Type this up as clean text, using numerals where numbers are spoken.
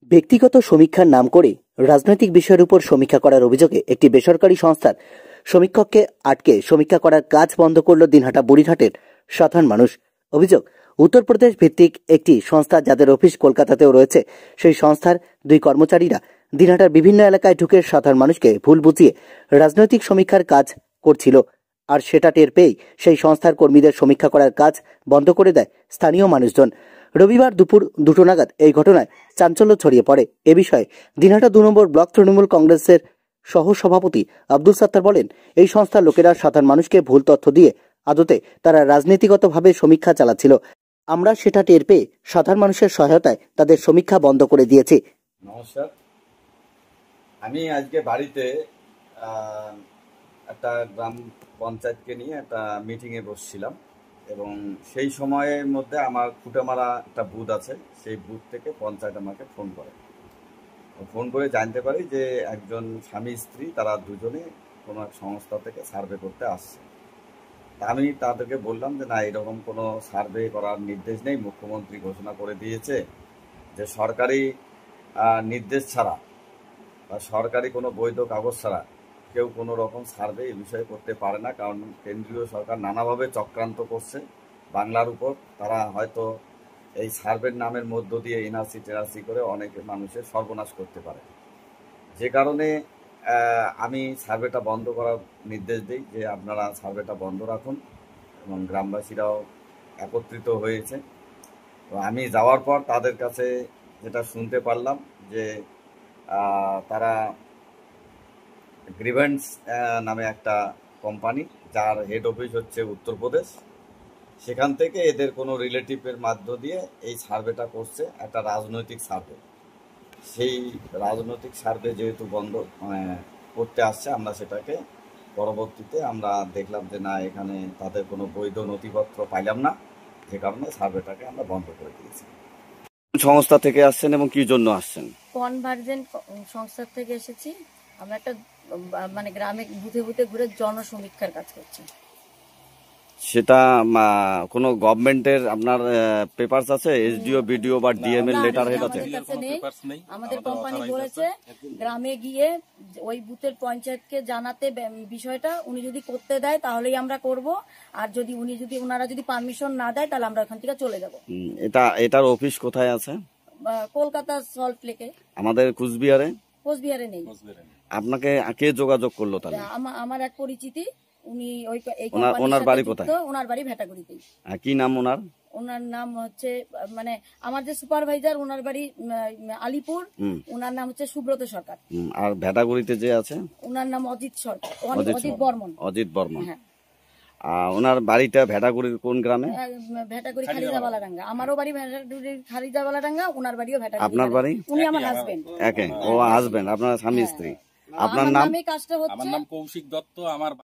ব্যক্তিগত সমীক্ষার নাম করে রাজনৈতিক বিষয়ের উপর সমীক্ষা করার অভিযোগে একটি বেসরকারি সংস্থার সমীক্ষককে আটকে সমীক্ষা করার কাজ বন্ধ করল দিনহাটা বুড়িঘাটের সাধারণ মানুষ। অভিযোগ, উত্তরপ্রদেশ ভিত্তিক একটি সংস্থা, যাদের অফিস কলকাতাতেও রয়েছে, সেই সংস্থার দুই কর্মচারীরা দিনহাটার বিভিন্ন এলাকায় ঢুকে সাধারণ মানুষকে ভুল বুঝিয়ে রাজনৈতিক সমীক্ষার কাজ করছিল। আর সেটা টের পেয়েই সেই সংস্থার কর্মীদের সমীক্ষা করার কাজ বন্ধ করে দেয় স্থানীয় মানুষজন। রবিবার দুপুর 2টো নাগাদ এই ঘটনায় চাঞ্চল্য ছড়িয়ে পড়ে। এ বিষয়ে দিনহাটা 2 নম্বর ব্লক তৃণমূল কংগ্রেসের সহসভাপতি আব্দুল সাত্তার বলেন, এই সংস্থার লোকেরা সাধারণ মানুষকে ভুল তথ্য দিয়ে আদতে তারা রাজনীতিগতভাবে সমীক্ষা চালাচ্ছিল। আমরা সেটা টের পেয়ে সাধারণ মানুষের সহায়তায় তাদের সমীক্ষা বন্ধ করে দিয়েছি। নমস্কার, আমি আজকে বাড়িতে একটা গ্রাম পঞ্চায়েতকে নিয়ে একটা মিটিংয়ে বসছিলাম এবং সেই সময়ের মধ্যে আমার খুঁটেমারা একটা বুথ আছে, সেই বুথ থেকে পঞ্চায়েত আমাকে ফোন করে জানতে পারি যে একজন স্বামী স্ত্রী তারা দুজনে কোনো এক সংস্থা থেকে সার্ভে করতে আসছে। আমি তাদেরকে বললাম যে না, এরকম কোনো সার্ভে করার নির্দেশ নেই। মুখ্যমন্ত্রী ঘোষণা করে দিয়েছে যে সরকারি নির্দেশ ছাড়া বা সরকারি কোনো বৈধ কাগজ ছাড়া কেউ কোনো রকম সার্ভে এই বিষয়ে করতে পারে না, কারণ কেন্দ্রীয় সরকার নানাভাবে চক্রান্ত করছে বাংলার উপর। তারা হয়তো এই সার্ভের নামের মধ্য দিয়ে এনআরসি টেনআরসি করে অনেক মানুষের সর্বনাশ করতে পারে, যে কারণে আমি সার্ভেটা বন্ধ করার নির্দেশ দিই যে আপনারা সার্ভেটা বন্ধ রাখুন, এবং গ্রামবাসীরাও একত্রিত হয়েছে। তো আমি যাওয়ার পর তাদের কাছে যেটা শুনতে পারলাম যে তারা গ্রিভেন্স নামে একটা কোম্পানি, যার হেড অফিস হচ্ছে উত্তরপ্রদেশ, সেখান থেকে এদের কোনো রিলেটিভের মাধ্য দিয়ে এই সার্ভেটা করছে, একটা রাজনৈতিক সার্ভে। সেই রাজনৈতিক সার্ভে যেহেতু বন্ধ করতে আসছে, আমরা সেটাকে পরবর্তীতে আমরা দেখলাম যে না, এখানে তাদের কোনো বৈধ নথিপত্র পাইলাম না, যে কারণে সার্ভেটাকে আমরা বন্ধ করে দিয়েছি। সংস্থা থেকে আসছেন এবং কি জন্য আসছেন? কনভার্জেন্ট সংস্থা থেকে এসেছি। আমরা একটা গ্রামে বুথে বুথে ঘুরে জনসমীক্ষার কাজ করছি। সেটা কোনো গভর্নমেন্টের আপনার পেপারস আছে, এসডিও বিডিও বা ডিএম এর লেটার হেড আছে? আমাদের কোম্পানি বলেছে গ্রামে গিয়ে ওই বুথের পঞ্চায়েতকে জানাতে বিষয়টা, উনি যদি করতে দেয় তাহলেই আমরা করব, আর যদি ওনারা যদি পারমিশন না দেয় তাহলে আমরা ওখান থেকে চলে যাব। এটার অফিস কোথায় আছে? কলকাতা সল্ট লেকে। আমাদের কুচবিহারে নেই। আপনাকে কে যোগাযোগ করলো তাহলে? আমার এক পরিচিতি, উনি ওনার বাড়ি কোথায়? ওনার বাড়ি ভেটাগুড়িতেই। কি নাম ওনার? ওনার নাম হচ্ছে আমার যে সুপারভাইজার, ওনার বাড়ি আলিপুর, ওনার নাম হচ্ছে সুব্রত সরকার। আর ভেটাগুড়িতে যে আছে ওনার নাম অজিত সরকার, অজিত বর্মন। হ্যাঁ, ওনার বাড়িটা ভেটাগুড়ির কোন গ্রামে? ভেটাগুড়ি খালিজাবালাডাঙ্গা। আমারও বাড়ি ভেটাগুড়ি খালিজাবালাডাঙ্গা, ওনার বাড়িও ভেটাগুড়ি। আপনার বাড়ি? উনি আমার হাজবেন্ড। ও হাজবেন্ড, আপনার স্বামী স্ত্রী। আপনার নাম? কাজটা হচ্ছে, আমার নাম কৌশিক দত্ত। আমার